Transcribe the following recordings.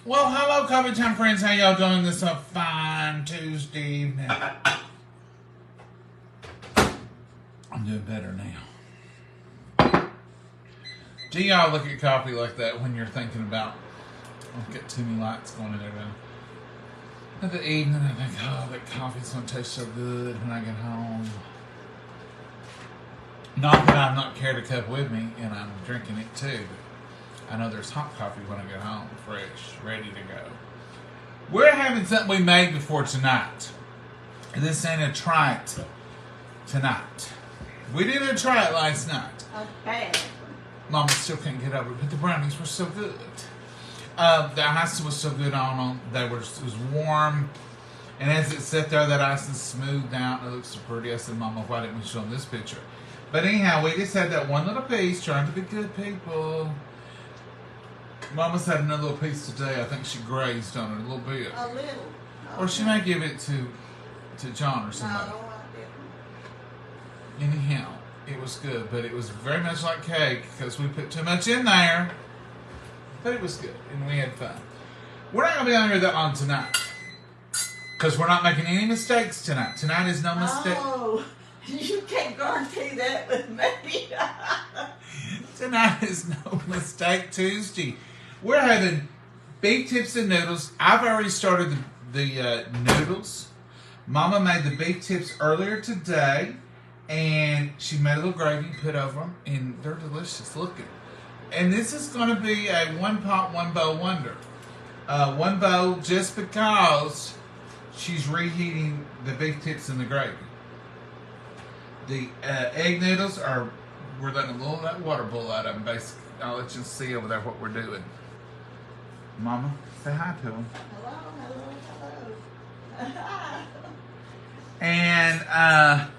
Well, hello, Coffee Time friends. How y'all doing this a fine Tuesday evening? I'm doing better now. Do y'all look at coffee like that when you're thinking about, I've got too many lights going in there now. In the evening, I think, oh, that coffee's going to taste so good when I get home. Not that I've not carried a cup with me and I'm drinking it too, but I know there's hot coffee when I get home, fresh, ready to go. We're having something we made before tonight. This ain't a try it tonight. We didn't try it last night. Okay. Mama still can't get over it, but the brownies were so good. The ice was so good on them. It was warm. And as it sat there, that ice is smoothed out. It looks so pretty. I said, Mama, why didn't we show them this picture? But anyhow, we just had that one little piece, trying to be good people. Mama's had another little piece today. I think she grazed on it a little bit. A little. Or she may give it to John or somebody. No, I didn't. Anyhow, it was good, but it was very much like cake because we put too much in there. But it was good, and we had fun. We're not going to be on here that long tonight because we're not making any mistakes tonight. Tonight is no mistake. Oh, you can't guarantee that with me. Tonight is no mistake Tuesday. We're having beef tips and noodles. I've already started the noodles. Mama made the beef tips earlier today, and she made a little gravy put over them, and they're delicious looking. And this is going to be a one pot, one bowl wonder. One bowl just because she's reheating the beef tips and the gravy. The egg noodles we're letting a little of that water boil out of them, basically. I'll let you see over there what we're doing. Mama, say hi to them. Hello. And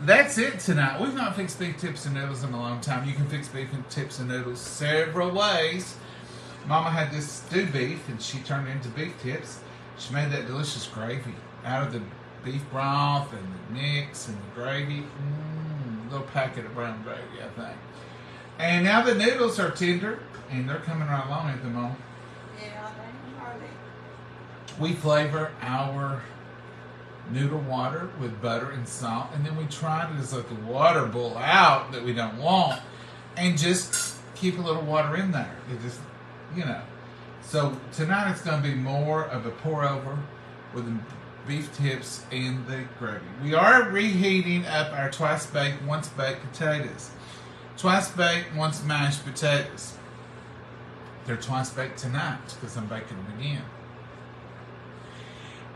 that's it tonight. We've not fixed beef tips and noodles in a long time. You can fix beef and tips and noodles several ways. Mama had this stewed beef, and she turned it into beef tips. She made that delicious gravy out of the beef broth and the mix and the gravy. A little packet of brown gravy, I think. And now the noodles are tender, and they're coming right along at the moment. Yeah, they are they. We flavor our noodle water with butter and salt, and then we try to just let the water boil out that we don't want, and just keep a little water in there. It just, So tonight it's going to be more of a pour over with the beef tips and the gravy. We are reheating up our twice baked, once baked potatoes. Twice baked, once mashed potatoes. They're twice baked tonight because I'm baking them again.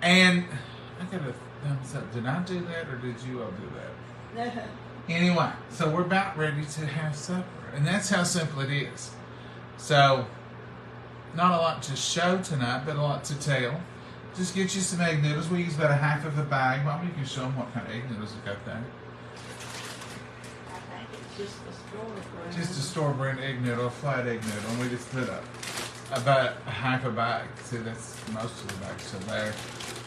And I got a thumbs up. Did I do that or did you all do that? Anyway, so we're about ready to have supper. And that's how simple it is. So, not a lot to show tonight, but a lot to tell. Just get you some egg noodles. We use about a half of a bag. Mom, you can show them what kind of egg noodles we got there. I think it's just a store brand. Just a store brand egg noodle, a flat egg noodle. And we just put up about a half a bag. See, that's most of the bags. So there.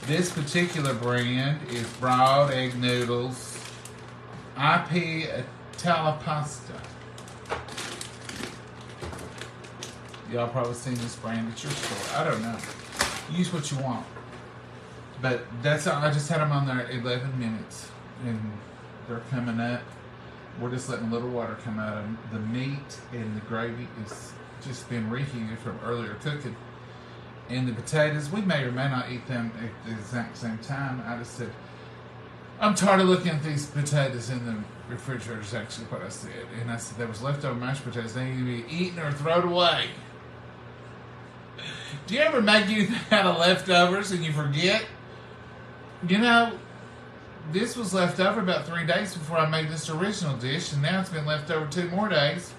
This particular brand is broad egg noodles, IP Italian pasta. Y'all probably seen this brand at your store. I don't know. Use what you want. But that's all. I just had them on there 11 minutes, and they're coming up. We're just letting a little water come out of them. The meat and the gravy is just been reheated from earlier cooking. And the potatoes, we may or may not eat them at the exact same time. I just said, I'm tired of looking at these potatoes in the refrigerator, is actually what I said. And I said, there was leftover mashed potatoes. They need to be eaten or thrown away. Do you ever make anything out of leftovers and you forget? This was left over about 3 days before I made this original dish, and now it's been left over 2 more days.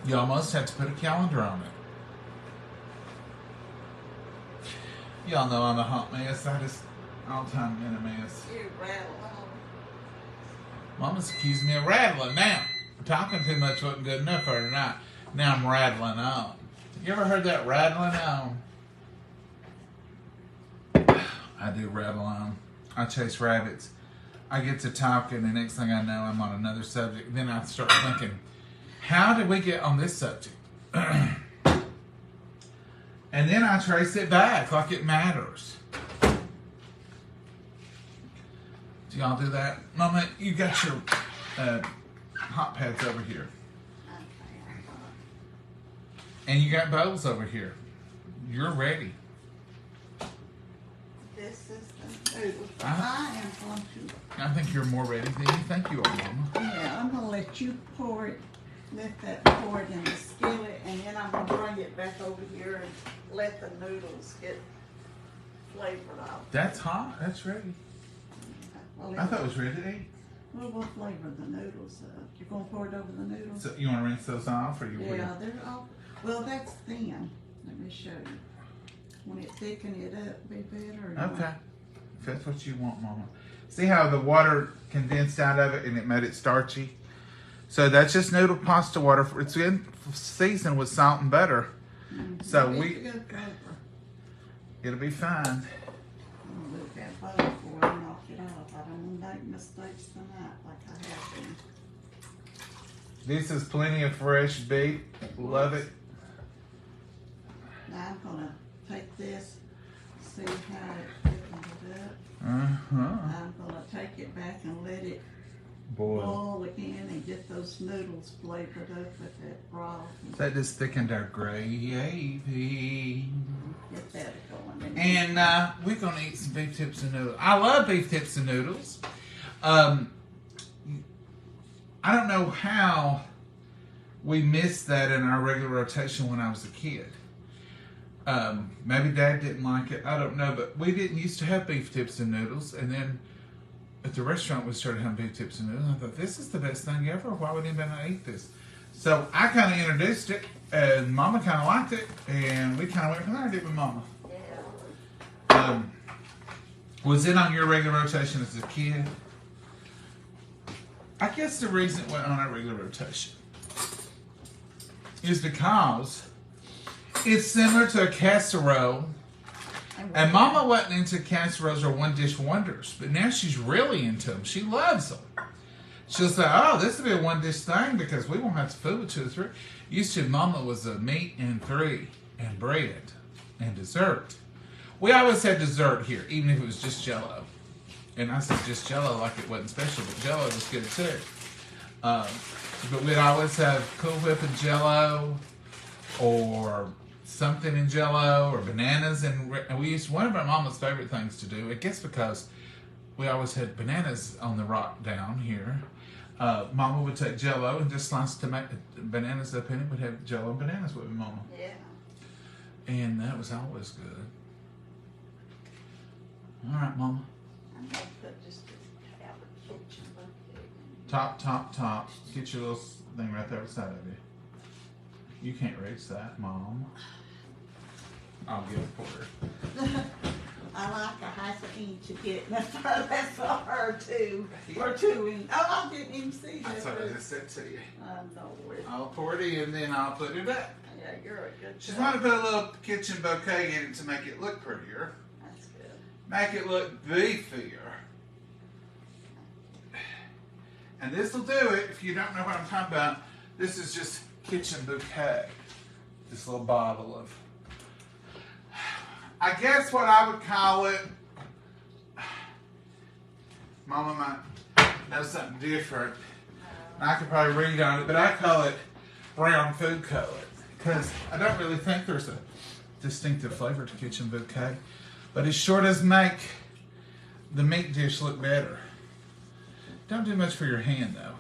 You almost have to put a calendar on it. Y'all know I'm a hot mess. I just all the time in a mess. You rattle on. Mama's accusing me of rattling now. Talking too much wasn't good enough for her tonight. Now I'm rattling on. You ever heard that rattling on? I do rattle on. I chase rabbits. I get to talking, and next thing I know, I'm on another subject. Then I start thinking, how did we get on this subject? And then I trace it back like it matters. Do y'all do that? Mama, you got your hot pads over here. And you got bowls over here. You're ready. This is the noodles. I am going to. I think you're more ready than you think you are, Mama. Yeah, I'm going to let you pour it. Let that pour it in the skillet, and then I'm going to bring it back over here and let the noodles get flavored out. That's hot. That's ready. Well, I thought it was ready to eat. Well, we'll flavor the noodles up. You're going to pour it over the noodles? So you want to rinse those off, or you will? Yeah, they're all. Well, that's thin. Let me show you. When it thicken it up, be better. Okay. If that's what you want, Mama. See how the water condensed out of it and it made it starchy? So that's just noodle pasta water. It's in seasoned with salt and butter. Mm-hmm. So it'll be fine. I'm gonna look that bowl before I knock it off. I don't want to make mistakes tonight like I have been. This is plenty of fresh beef. Love it. Now I'm gonna take this, see how it thickens it up. I'm gonna take it back and let it boil again and get those noodles flavored up with that broth. That just thickened our gravy. Get that going. And we're gonna eat some beef tips and noodles. I love beef tips and noodles. I don't know how we missed that in our regular rotation when I was a kid. Maybe Dad didn't like it. I don't know, but we didn't used to have beef tips and noodles, and then at the restaurant we started having beef tips and noodles. And I thought, this is the best thing ever. Why would anybody not eat this? So I kind of introduced it, and Mama kind of liked it, and we kind of went from there. Did with Mama? Yeah. Was it on your regular rotation as a kid? I guess the reason it went on our regular rotation is because it's similar to a casserole. And Mama wasn't into casseroles or one dish wonders, but now she's really into them. She loves them. She'll say, oh, this will be a one dish thing because we won't have to food with 2 or 3. Used to, Mama was a meat and 3 and bread and dessert. We always had dessert here, even if it was just Jell-O. And I said just Jell-O like it wasn't special, but Jell-O was good too. But we'd always have Cool Whip and Jell-O, or something in Jell-O, or bananas. And we used, one of our Mama's favorite things to do, I guess because we always had bananas on the rock down here. Mama would take Jell-O and just slice bananas up in it. We'd have Jell-O and bananas with Mama. Yeah. And that was always good. All right, Mama. I'm going to put just a tab of kitchen bucket. Top. Get your little thing right there beside of you. You can't reach that, Mom. I'll give it for her. I like a half an inch to get that's for her too. Or 2 inch. Oh, I didn't even see that. That's what I just said to you. I know it. I'll pour it in, then I'll put it up. Yeah, you're a good She's child. want to put a little kitchen bouquet in it to make it look prettier. That's good. Make it look beefier. And this will do it. If you don't know what I'm talking about, this is just kitchen bouquet. This little bottle of, I guess what I would call it, Mama might know something different. I could probably read on it, but I call it brown food color because I don't really think there's a distinctive flavor to kitchen bouquet, but it sure does make the meat dish look better. Don't do much for your hand though.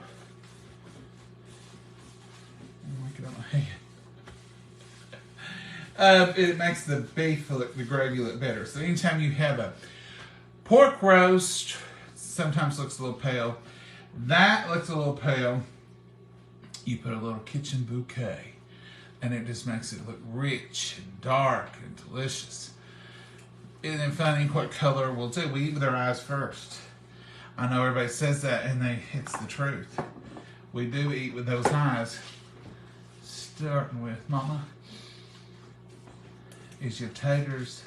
Make it on my hand. It makes the beef look, the gravy look better. So anytime you have a pork roast, sometimes looks a little pale. That looks a little pale. You put a little kitchen bouquet, and it just makes it look rich and dark and delicious. And then finding what color we'll do. We eat with our eyes first. I know everybody says that, and it's the truth. We do eat with those eyes. Starting with, Mama, is your taters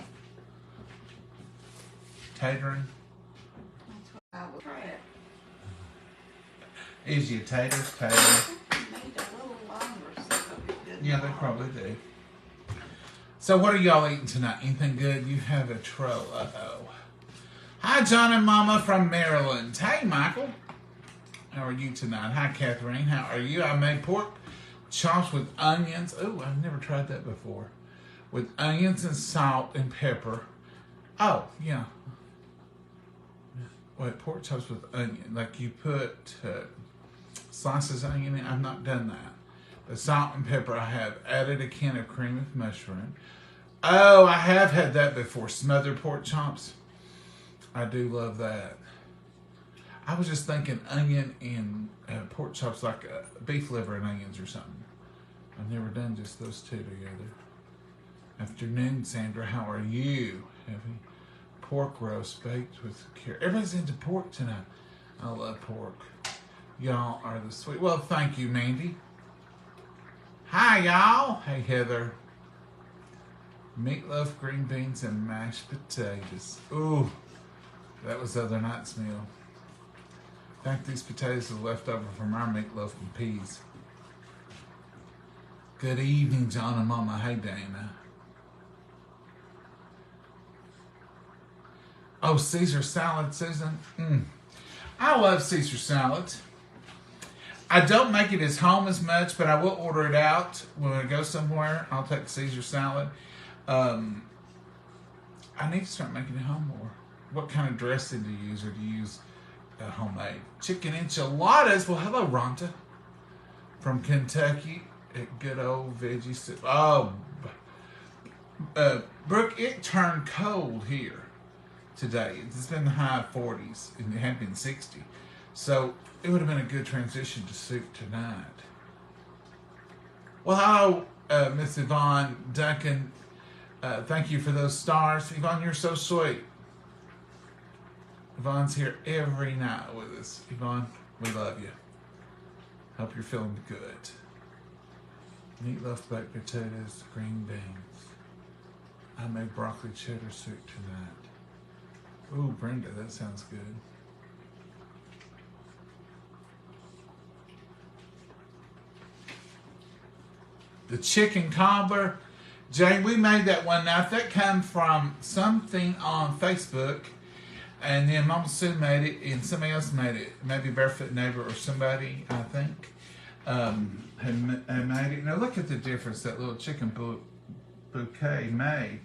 tatering? That's what I would try it. Is your taters tatering? Need a little longer so it'll be good. Yeah, they probably do. So what are y'all eating tonight? Anything good? You have a troll. Uh-oh. Hi, John and Mama from Maryland. Hey, Michael. How are you tonight? Hi, Catherine. How are you? I made pork chops with onions. Oh, I've never tried that before. With onions and salt and pepper. Oh, yeah. Wait, pork chops with onion. Like you put slices of onion in. I've not done that. The salt and pepper I have. Added a can of cream of mushroom. Oh, I have had that before. Smothered pork chops. I do love that. I was just thinking onion and pork chops like beef liver and onions or something. I've never done just those two together. Afternoon, Sandra. How are you? Having pork roast baked with carrot. Everybody's into pork tonight. I love pork. Y'all are the sweet. Well, thank you, Mandy. Hi, y'all. Hey, Heather. Meatloaf, green beans, and mashed potatoes. Ooh, that was the other night's meal. In fact, these potatoes are left over from our meatloaf and peas. Good evening, John and Mama. Hey, Dana. Oh, Caesar salad, Susan. I love Caesar salad. I don't make it at home as much, but I will order it out when I go somewhere. I'll take Caesar salad. I need to start making it home more. What kind of dressing do you use, or do you use homemade? Chicken enchiladas. Well, hello, Rhonda from Kentucky at good old veggie soup. Oh, Brooke, it turned cold here today. It's been the high 40s, and it had been 60. So it would have been a good transition to soup tonight. Well, hello, Miss Yvonne Duncan. Thank you for those stars. Yvonne, you're so sweet. Yvonne's here every night with us. Yvonne, we love you. Hope you're feeling good. Meatloaf, baked potatoes, green beans. I made broccoli cheddar soup tonight. Ooh, Brenda, that sounds good. The chicken cobbler. Jane, we made that one. Now, if that come from something on Facebook, and then Mama Sue made it, and somebody else made it, maybe Barefoot Neighbor or somebody, I think, had made it. Now, look at the difference that little chicken bouquet made.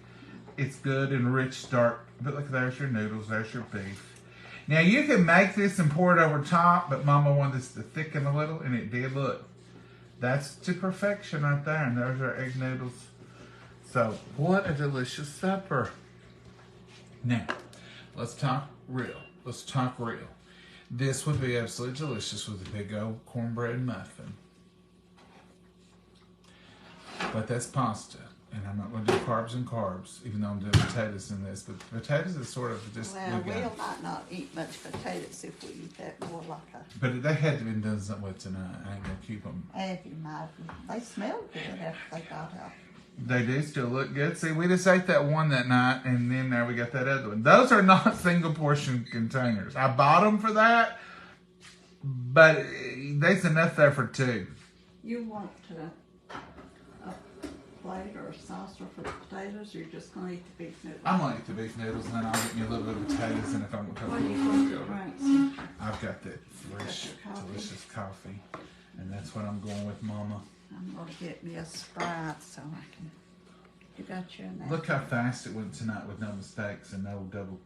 It's good and rich, dark. But look, there's your noodles, there's your beef. Now, you can make this and pour it over top, but Mama wanted this to thicken a little, and it did. Look, that's to perfection right there, and there's our egg noodles. So, what a delicious supper. Now, let's talk real. Let's talk real. This would be absolutely delicious with a big old cornbread muffin. But that's pasta. And I'm not going to do carbs and carbs, even though I'm doing potatoes in this. But potatoes is sort of just... Well, we might not eat much potatoes if we eat that more like a... But they had to be done something with tonight. I ain't going to keep them. And if you might, they smell good after they got out. They do still look good. See, we just ate that one that night, and then now we got that other one. Those are not single portion containers. I bought them for that, but there's enough there for two. You want a plate or a saucer for the potatoes, or you're just going to eat the beef noodles? I'm going to eat the beef noodles, and then I'll get me a little bit of potatoes, and if I'm going to cook What a do you little want to bit drink? I've got that fresh, delicious coffee, and that's what I'm going with, Mama. I'm going to get me a Sprite so I can... You got your name. Look how fast it went tonight with no mistakes and no double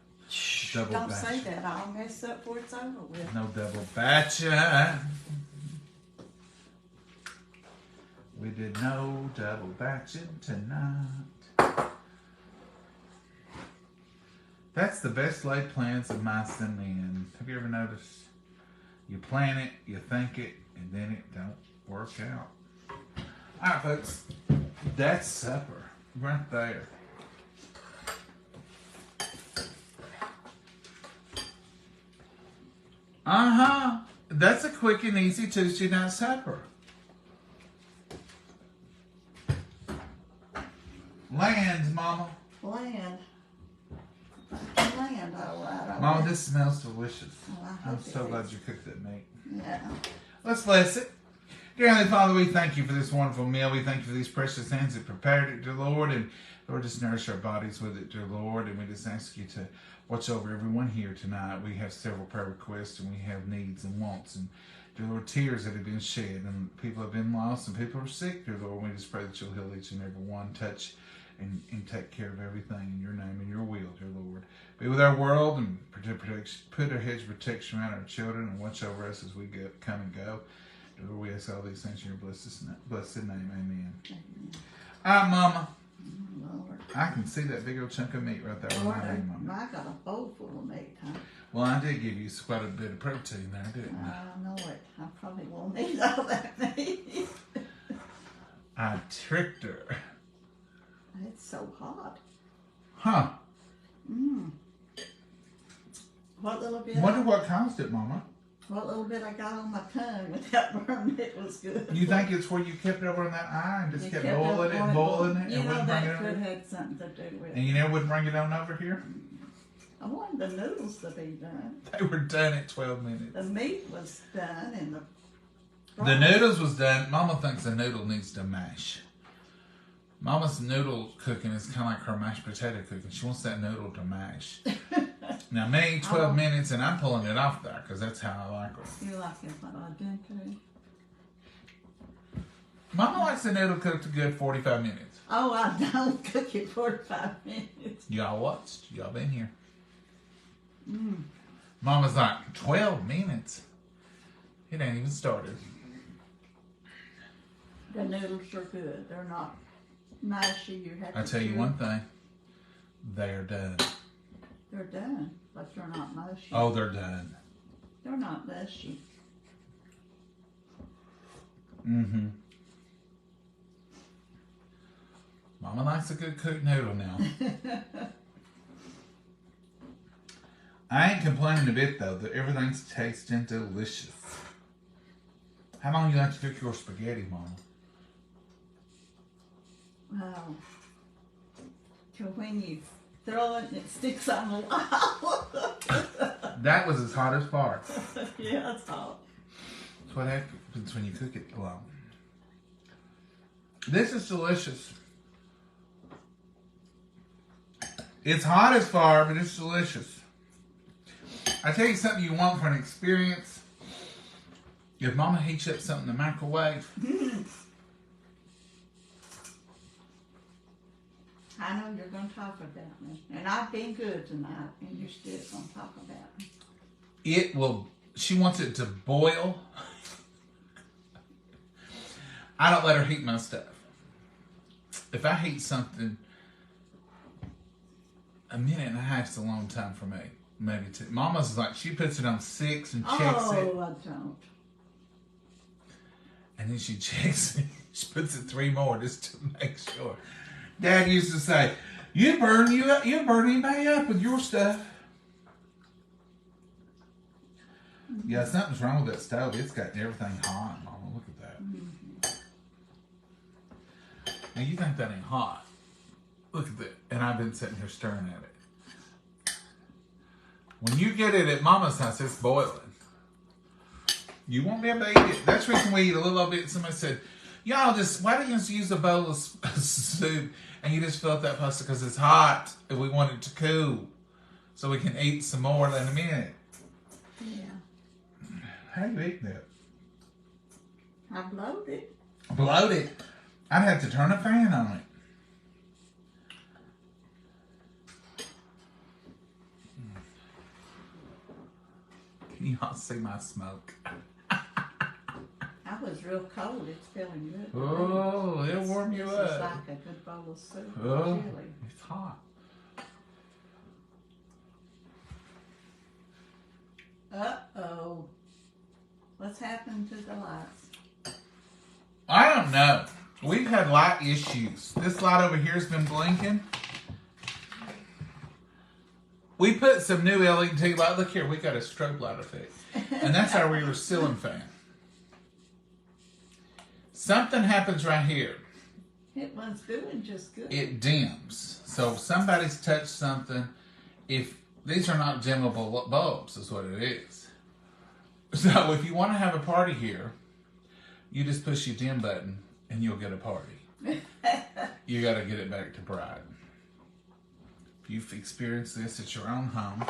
Don't batch. say that. I'll mess up before it's over with. No double batch. We did no double batching tonight. That's the best laid plans of mice and men. Have you ever noticed? You plan it, you think it, and then it don't work out. All right, folks. That's supper right there. That's a quick and easy Tuesday night supper. Land, Mama. Land. Land, all right. Mama, this smells delicious. Well, I'm so glad you cooked that meat. Yeah. Let's bless it. Dear Heavenly Father, we thank you for this wonderful meal. We thank you for these precious hands that prepared it, dear Lord. And Lord, just nourish our bodies with it, dear Lord. And we just ask you to watch over everyone here tonight. We have several prayer requests and we have needs and wants. And dear Lord, tears that have been shed. And people have been lost and people are sick, dear Lord. We just pray that you'll heal each and every one. Touch and take care of everything in your name and your will, dear Lord. Be with our world and put our hedge of protection around our children and watch over us as we come and go. Lord, we ask all these things in your blessed name. Amen. All right, Mama. Lord. I can see that big old chunk of meat right there. Lord, I got a bowl full of meat, huh? Well, I did give you quite a bit of protein there, didn't I? I know it. I probably won't need all that meat. I tricked her. It's so hot. Huh. What little bit? Wonder what caused it, Mama. What little bit I got on my tongue without burning it was good. You think it's where you kept it over in that eye and just kept boiling it and boiling it? You and know wouldn't bring it that over? could have something to do with it. And you never would bring it on over here? I wanted the noodles to be done. They were done at 12 minutes. The meat was done and The noodles was done. Mama thinks the noodle needs to mash. Mama's noodle cooking is kind of like her mashed potato cooking. She wants that noodle to mash. Now me, 12 minutes, and I'm pulling it off there because that's how I like her. You like it what I did too? Mama likes the noodle cooked a good 45 minutes. Oh, I don't cook it 45 minutes. Y'all watched. Y'all been here. Mama's like, 12 minutes? It ain't even started. The noodles are good. They're not mushy. You have to I tell you chew. one thing. They're done. They're done, but they're not mushy. Oh, they're done. They're not mushy. Mm-hmm. Mama likes a good cooked noodle now. I ain't complaining a bit though. That everything's tasting delicious. How long you like to cook your spaghetti, Mama? Wow. Till when you throw it and it sticks on the wall. That was as hot as far. Yeah, it's hot. That's what happens when you cook it long. This is delicious. It's hot as far, but it's delicious. I tell you something you want for an experience. If Mama heats up something in the microwave. I know you're going to talk about me. And I've been good tonight, and you're still going to talk about me. It will, she wants it to boil. I don't let her heat my stuff. If I heat something, a minute and a half's a long time for me. Maybe two. Mama's like, she puts it on 6 and checks it. Oh, I don't. And then she checks it. She puts it 3 more just to make sure. Dad used to say, you burn anybody up with your stuff. Yeah, something's wrong with that stove. It's got everything hot, Mama. Look at that. Now you think that ain't hot. Look at that. And I've been sitting here staring at it. When you get it at Mama's house, it's boiling. You won't be able to eat it. That's the reason we eat a little bit. Somebody said, y'all why don't you just use a bowl of soup and you just fill up that pasta because it's hot and we want it to cool so we can eat some more in a minute. Yeah. How do you eat that? I blowed it. Blowed it. I'd have to turn a fan on it. Can y'all see my smoke? I was real cold. It's feeling good. Oh, it'll warm you This up. is like a good bowl of soup. Oh, Chili. it's hot. Uh-oh. What's happened to the lights? I don't know. We've had light issues. This light over here has been blinking. We put some new LED light. Look here, we got a strobe light effect. And that's our rear ceiling fan. Something happens right here. It was doing just good. It dims. So if somebody's touched something. If these are not dimmable bulbs, is what it is. So if you want to have a party here, You just push your dim button and you'll get a party. You got to get it back to Bride. If you've experienced this at your own home,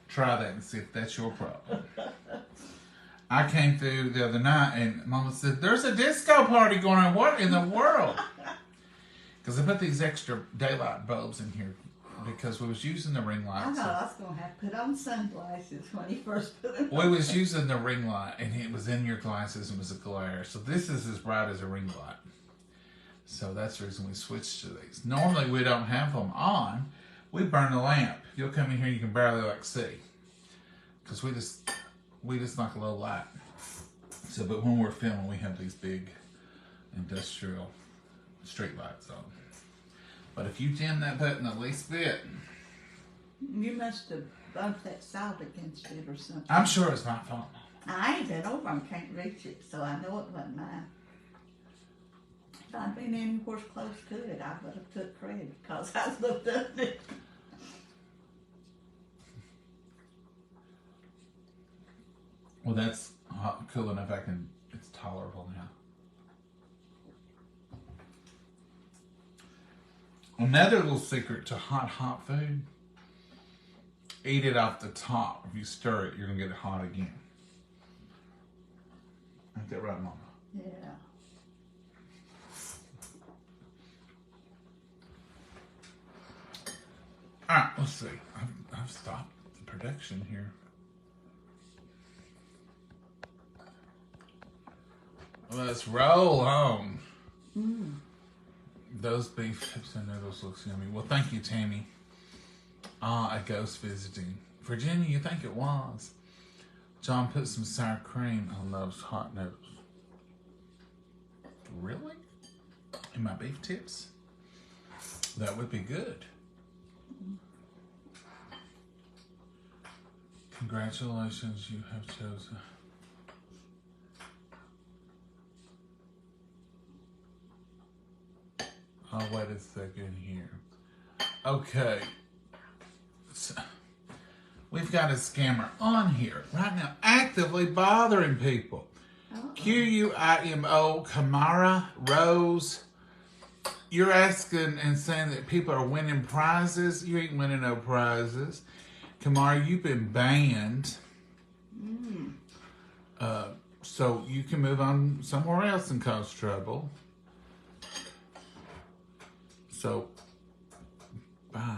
try that and see if that's your problem. I came through the other night and Mama said, "There's a disco party going on. What in the world?" Because I put these extra daylight bulbs in here because we was using the ring light. I know I was going to have to put on sunglasses when he first put them on. We was using the ring light and it was in your glasses and was a glare. So this is as bright as a ring light. So that's the reason we switched to these. Normally we don't have them on. We burn the lamp. You'll come in here, you can barely see. Because we just like a low light. So, but when we're filming, we have these big industrial street lights on. But if you dim that button the least bit, you must have bumped that salt against it or something. I'm sure it's my fault. I ain't been over and can't reach it, so I know it wasn't mine. If I'd been anywhere close to it, I would have took credit because I looked up it. Well, that's hot, cool enough. It's tolerable now. Another little secret to hot food: eat it off the top. If you stir it, you're gonna get it hot again. Ain't that right, Mama? Yeah. All right, let's see. I've stopped the production here. Let's roll on. Those beef tips and noodles looks yummy. Well, thank you, Tammy. A ghost visiting. Virginia, you think it was. John put some sour cream on those hot noodles. Really? In my beef tips? That would be good. Congratulations, you have chosen. Oh, wait a second here. Okay. So, we've got a scammer on here right now, actively bothering people. QUIMO, Kamara, Rose. You're asking and saying that people are winning prizes. You ain't winning no prizes. Kamara, you've been banned. So you can move on somewhere else and cause trouble. So, bye.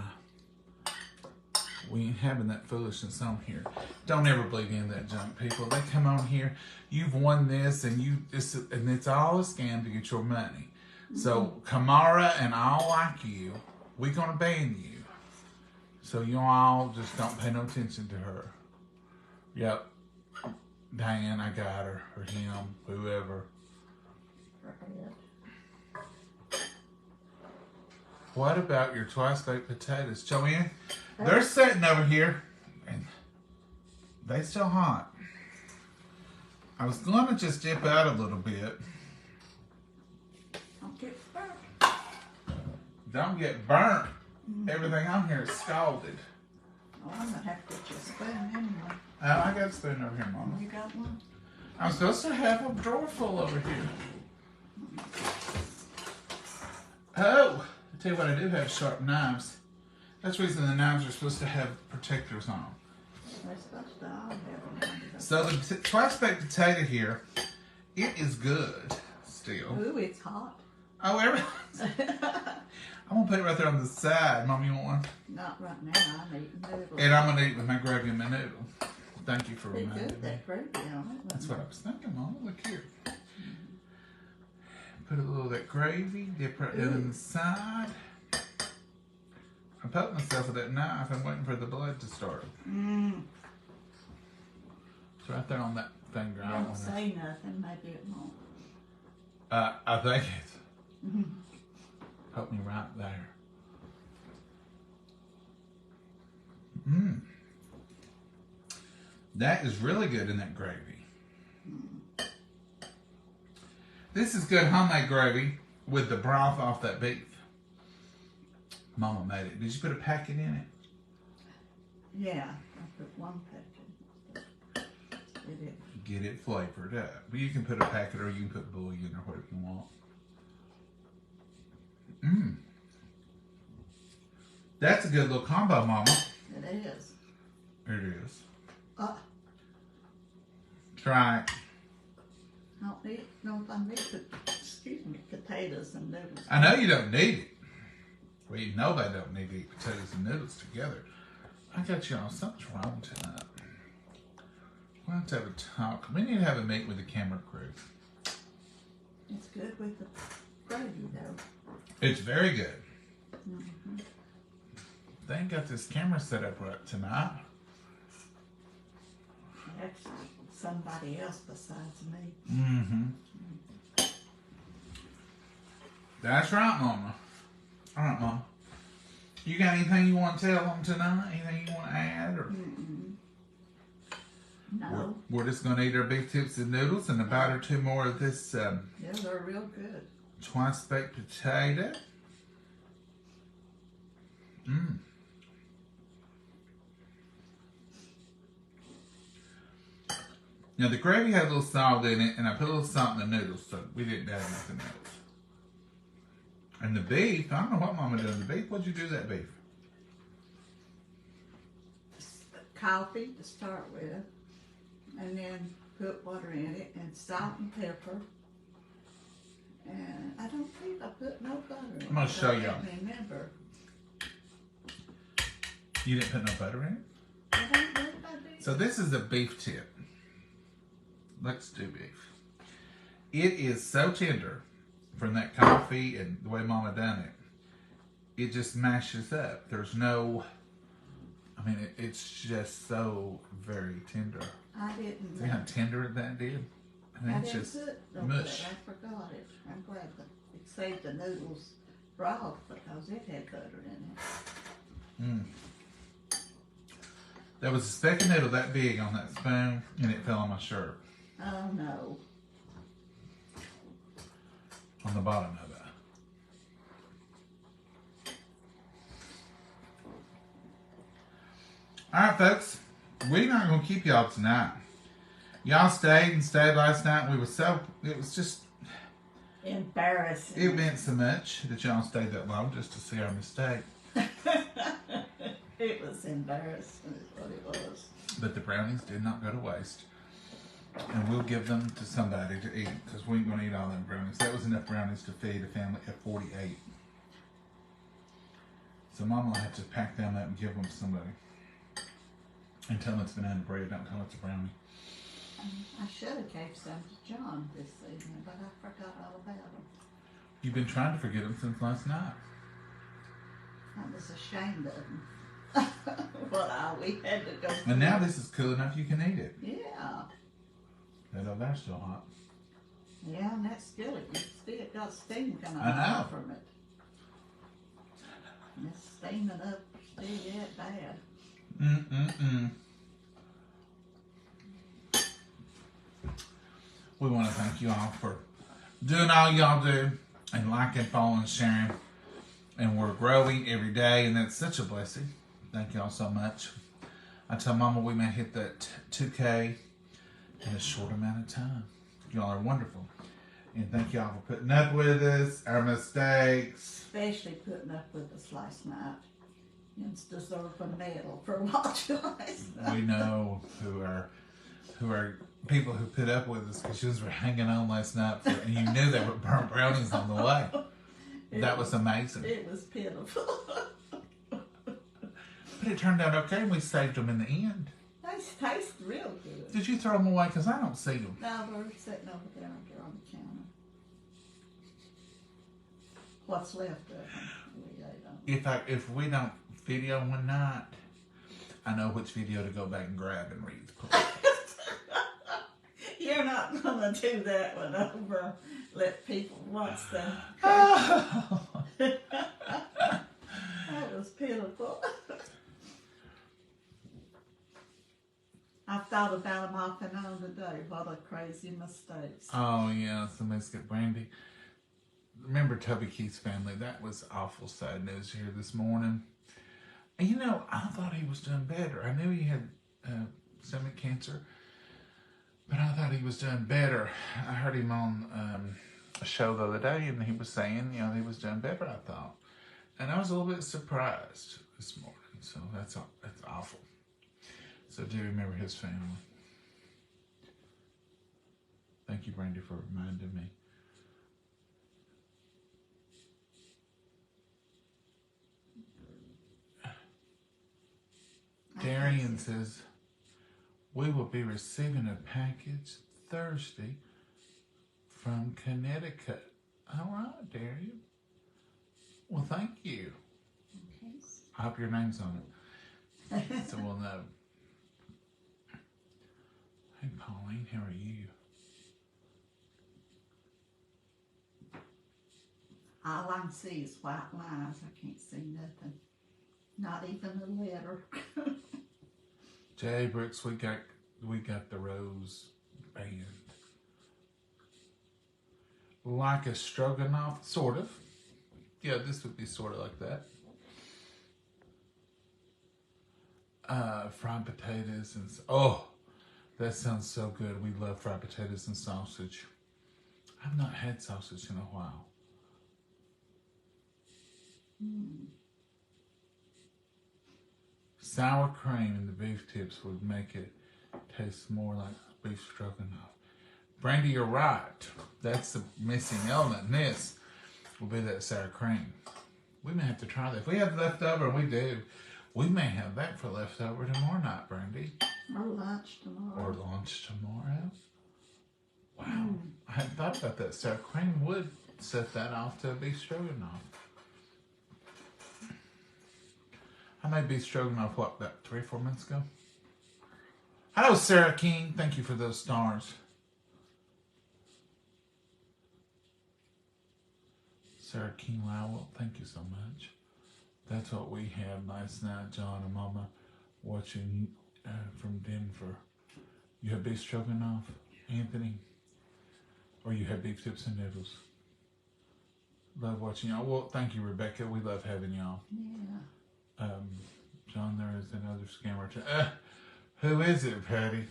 We ain't having that foolishness on here. Don't ever believe in that junk, people. They come on here, you've won this, and it's all a scam to get your money. So, Kamara and all like you, we're gonna ban you. So you all just don't pay no attention to her. Yep. Diane, I got her, or him, whoever. What about your twice-baked potatoes? Joanne, they're sitting over here, and they still hot. I was going to just dip out a little bit. Don't get burnt. Don't get burnt. Everything on here is scalded. Oh, I'm going to have to get you a spoon anyway. I got a spoon over here, Mama. You got one? I'm supposed to have a drawer full over here. Oh! I tell you what, I do have sharp knives. That's the reason the knives are supposed to have protectors on them. They're supposed to all have them. So the twice-baked potato here, it is good still. Ooh, it's hot. Oh, everything. I'm going to put it right there on the side. Mom, you want one? Not right now. I'm eating noodles. And I'm going to eat with my gravy and my noodle. Thank you for Be reminding good, me. that gravy on it. That's what I was thinking, Mama. Look here. Put a little of that gravy, dip right down in the side. I poked myself with that knife. I'm waiting for the blood to start. It's right there on that finger. Don't say nothing. Maybe it won't. I think it poked me right there. That is really good in that gravy. This is good homemade gravy with the broth off that beef. Mama made it. Did you put a packet in it? Yeah, I put one packet. Get it flavored up. But you can put a packet or you can put bouillon or whatever you want. Mmm. That's a good little combo, Mama. It is. It is. Try it. I need potatoes and noodles. I know you don't need it. Well, you know they don't need to eat potatoes and noodles together. I got y'all something's wrong tonight. We'll have to have a talk. We need to have a meeting with the camera crew. It's good with the gravy, though. It's very good. Mm-hmm. They ain't got this camera set up right tonight. Actually, somebody else besides me. Mm-hmm. That's right, Mama. All right, Mama. You got anything you want to tell them tonight? Anything you want to add? Or? No. We're just going to eat our beef tips and noodles and about or two more of this. Yeah, they're real good. Twice baked potato. Mmm. Now the gravy had a little salt in it, and I put a little salt in the noodles, so we didn't add nothing else. And the beef, I don't know what Mama did in the beef. What'd you do to that beef? Coffee to start with, and then put water in it, and salt and pepper. And I don't think I put no butter in it. I'm gonna show you. I can't remember. You didn't put no butter in it? I don't know if I did. So this is a beef tip. Let's do beef. It is so tender from that coffee and the way Mama done it. It just mashes up. There's no, I mean, it's just so very tender. I didn't. See how tender that did? And I it's didn't just put no mush. butter. I forgot it. I'm glad that it saved the noodles broth because it had butter in it. Mm. There was a speck of noodle that big on that spoon, and it fell on my shirt. Oh no. On the bottom of it. Alright, folks. We're not going to keep y'all tonight. Y'all stayed last night. It was just embarrassing. It meant so much that y'all stayed that long just to see our mistake. It was embarrassing is what it was. But the brownies did not go to waste. And we'll give them to somebody to eat because we ain't going to eat all them brownies. That was enough brownies to feed a family of 48. So Mama will have to pack them up and give them to somebody. And tell them it's banana bread. Don't tell them it's a brownie. I should have gave some to John this evening, but I forgot all about them. You've been trying to forget them since last night. I was ashamed of them. But we had to go. And now this is cool enough you can eat it. Yeah. That over there's still hot. Yeah, and that's good. You still got steam coming I know. out from it. And it's steaming up still yet bad. We want to thank you all for doing all y'all do and liking, following, sharing. And we're growing every day, and that's such a blessing. Thank y'all so much. I tell Mama we may hit that 2K in a short amount of time. Y'all are wonderful. And thank y'all for putting up with us, our mistakes. Especially putting up with us last night. You deserve a medal for watching last night. We know who are people who put up with us because you were hanging on last night and you knew there were burnt brownies on the way. That was amazing. It was pitiful. But it turned out okay and we saved them in the end. They taste real good. Did you throw them away? Because I don't see them. No, they're sitting over there on the counter. What's left of them? We ate them. If we don't video one night, I know which video to go back and grab and read. You're not going to do that one over. Let people watch them. That was pitiful. I've thought about them off and on today. What a crazy mistakes. Oh, yeah. Somebody's got Brandy. Remember Toby Keith's family? That was awful sad news here this morning. And I thought he was doing better. I knew he had stomach cancer. But I thought he was doing better. I heard him on a show the other day, and he was saying, he was doing better, I thought. And I was a little bit surprised this morning. So that's awful. So do remember his family. Thank you, Brandy, for reminding me. Darian says, we will be receiving a package Thursday from Connecticut. All right, Darian. Well, thank you. Okay. I hope your name's on it, so we'll know. Hey, Pauline, how are you? All I can see is white lines. I can't see nothing. Not even a letter. Jay Brooks, we got the Rose band. Like a stroganoff, sort of. Yeah, this would be sort of like that. Fried potatoes and that sounds so good. We love fried potatoes and sausage. I've not had sausage in a while. Sour cream in the beef tips would make it taste more like beef stroganoff. Brandy, you're right. That's the missing element in this. Will be that sour cream. We may have to try that. If we have leftover, and we do, we may have that for leftover tomorrow night, Brandy. Or lunch tomorrow. Or lunch tomorrow. Wow. I hadn't thought about that. Sour cream would set that off to a beef stroganoff. I made beef stroganoff, about 3 or 4 months ago? Hello, Sarah King. Thank you for those stars. Sarah King Lowell, thank you so much. That's what we had last night, John and Mama, watching from Denver. You had beef stroganoff, Anthony? Or you had beef tips and noodles? Love watching y'all. Well, thank you, Rebecca. We love having y'all. Yeah. John, there is another scammer. Who is it, Patty?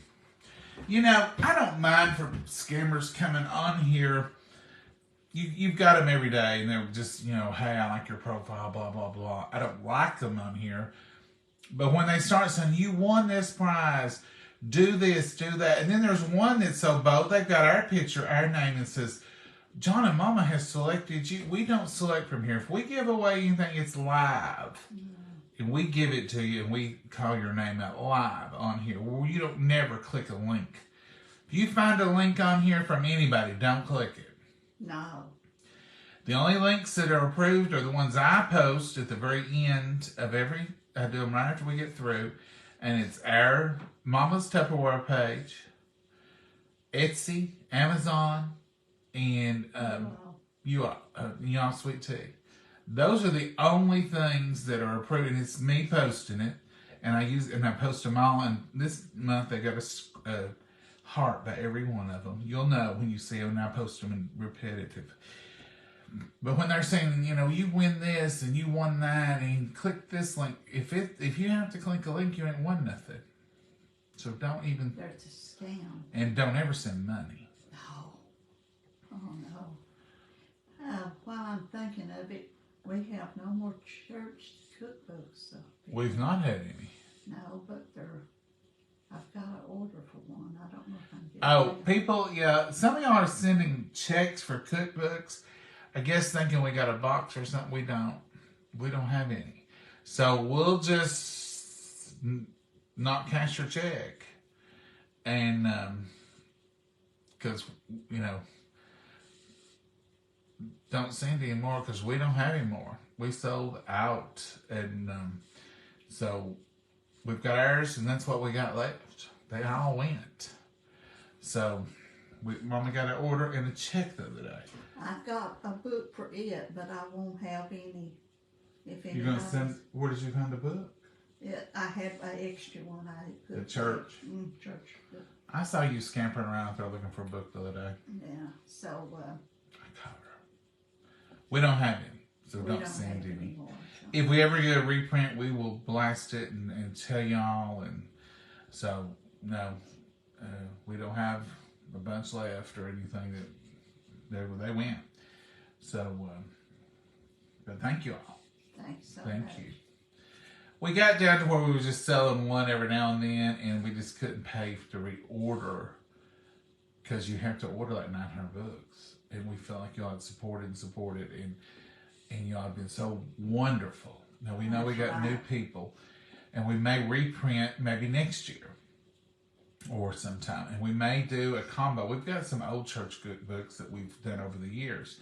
I don't mind for scammers coming on here. You've got them every day, and they're just, hey, I like your profile, blah, blah, blah. I don't like them on here. But when they start saying, you won this prize, do this, do that. And then there's one that's so bold, they've got our picture, our name, and says, John and Mama has selected you. We don't select from here. If we give away anything, it's live. Yeah. And we give it to you, and we call your name out live on here. Well, you don't never click a link. If you find a link on here from anybody, don't click it. No. The only links that are approved are the ones I post at the very end of I do them right after we get through. And it's our Mama's Tupperware page, Etsy, Amazon, and Y'all Sweet Tea. Those are the only things that are approved, and it's me posting it. And I post them all. And this month they got a heart by every one of them. You'll know when you see them, and I post them in repetitive. But when they're saying, you win this and you won that, and click this link, if you have to click a link, you ain't won nothing. So don't even. There's a scam. And don't ever send money. No. Oh no. While I'm thinking of it, we have no more church cookbooks. So we've not had any. No, but I've got an order for one. I don't know if I can get it. People, yeah. Some of y'all are sending checks for cookbooks. I guess thinking we got a box or something. We don't. We don't have any. So we'll just not cash your check. And, because, don't send any more because we don't have any more. We sold out. And so we've got ours, and that's what we got left. They all went. So Mama got an order and a check the other day. I've got a book for it, but I won't have any. If you're gonna send? Where did you find the book? I had an extra one. I put the church. Church book. I saw you scampering around out there looking for a book the other day. Yeah. So. I caught her. We don't have any, so don't send any. Anymore, so. If we ever get a reprint, we will blast it and tell y'all. And so no, we don't have a bunch left or anything that they went. So, but thank you all. Thanks so Thank much. you. We got down to where we were just selling one every now and then, and we just couldn't pay to reorder because you have to order like 900 books. And we felt like y'all had supported, and y'all have been so wonderful. Now we know we got new people, and we may reprint maybe next year or sometime, and we may do a combo. We've got some old church books that we've done over the years,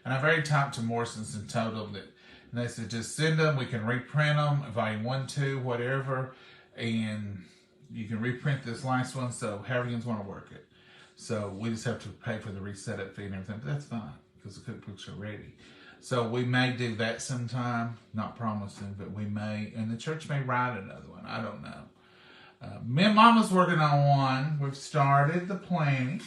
and I've already talked to Morrison's and told them that. And they said, just send them. We can reprint them, volume 1, 2, whatever. And you can reprint this last one. So however you want to work it. So we just have to pay for the reset-up fee and everything. But that's fine because the cookbooks are ready. So we may do that sometime. Not promising, but we may. And the church may write another one. I don't know. Me and Mama's working on one. We've started the planning.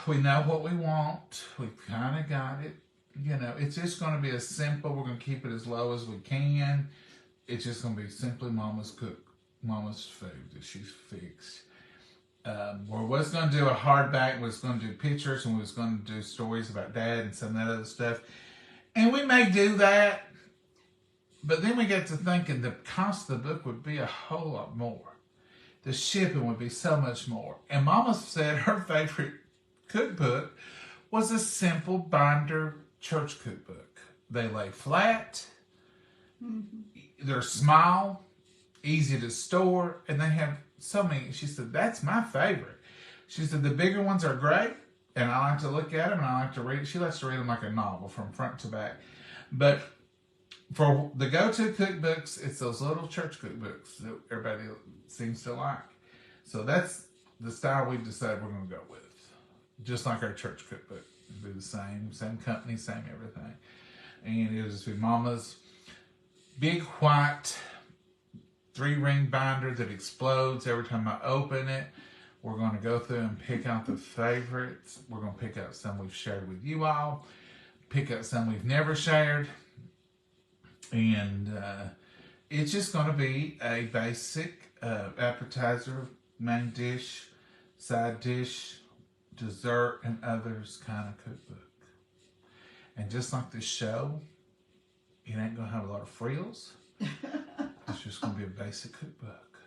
We know what we want. We've kind of got it. You know, it's just going to be as simple. We're going to keep it as low as we can. It's just going to be simply Mama's food that she's fixed. We was going to do a hardback. We was going to do pictures, and we was going to do stories about Dad and some of that other stuff. And we may do that. But then we get to thinking the cost of the book would be a whole lot more. The shipping would be so much more. And Mama said her favorite cookbook was a simple binder church cookbook. They lay flat, they're small, easy to store, and they have so many. She said, that's my favorite. She said, the bigger ones are great, and I like to look at them, and I like to read. She likes to read them like a novel from front to back. But for the go-to cookbooks, it's those little church cookbooks that everybody seems to like. So that's the style we've decided we're going to go with. Just like our church cookbook. It'll be the same company, same everything. And it'll just be Mama's big white 3-ring binder that explodes every time I open it. We're going to go through and pick out the favorites. We're going to pick out some we've shared with you all. Pick out some we've never shared. And it's just going to be a basic appetizer, main dish, side dish, dessert, and others kind of cookbook. And just like this show, it ain't going to have a lot of frills. It's just going to be a basic cookbook.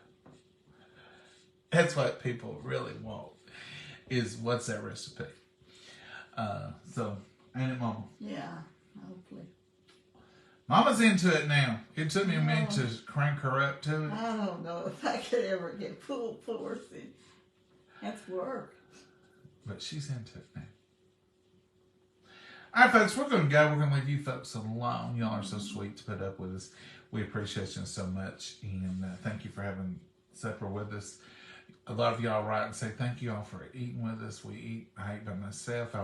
That's what people really want, is what's that recipe. So, ain't it, Mama? Yeah, hopefully. Mama's into it now. It took me a minute to crank her up to it. I don't know if I could ever get full force in. That's work. But she's into it now. All right, folks, we're going to go. We're going to leave you folks alone. Y'all are so sweet to put up with us. We appreciate you so much. And thank you for having supper with us. A lot of y'all write and say, thank you all for eating with us. I eat by myself.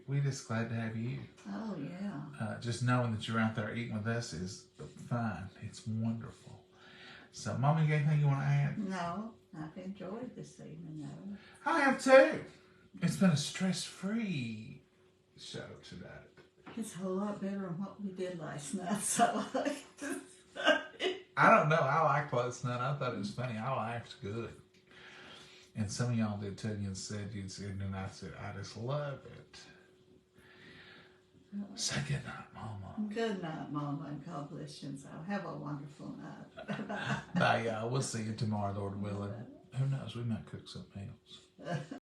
We just glad to have you. Oh, yeah. Just knowing that you're out there eating with us is fine. It's wonderful. So, Mama, you got anything you want to add? No, I've enjoyed this evening, though. I have too. It's been a stress-free show today. It's a whole lot better than what we did last night, so I don't know. I liked last night. I thought it was funny. I laughed good. And some of y'all did too. You said, and I said, I just love it. Say good night, Mama. Good night, Mama, and God bless you. So have a wonderful night. Bye. Bye, y'all. We'll see you tomorrow, Lord willing. Who knows? We might cook something else.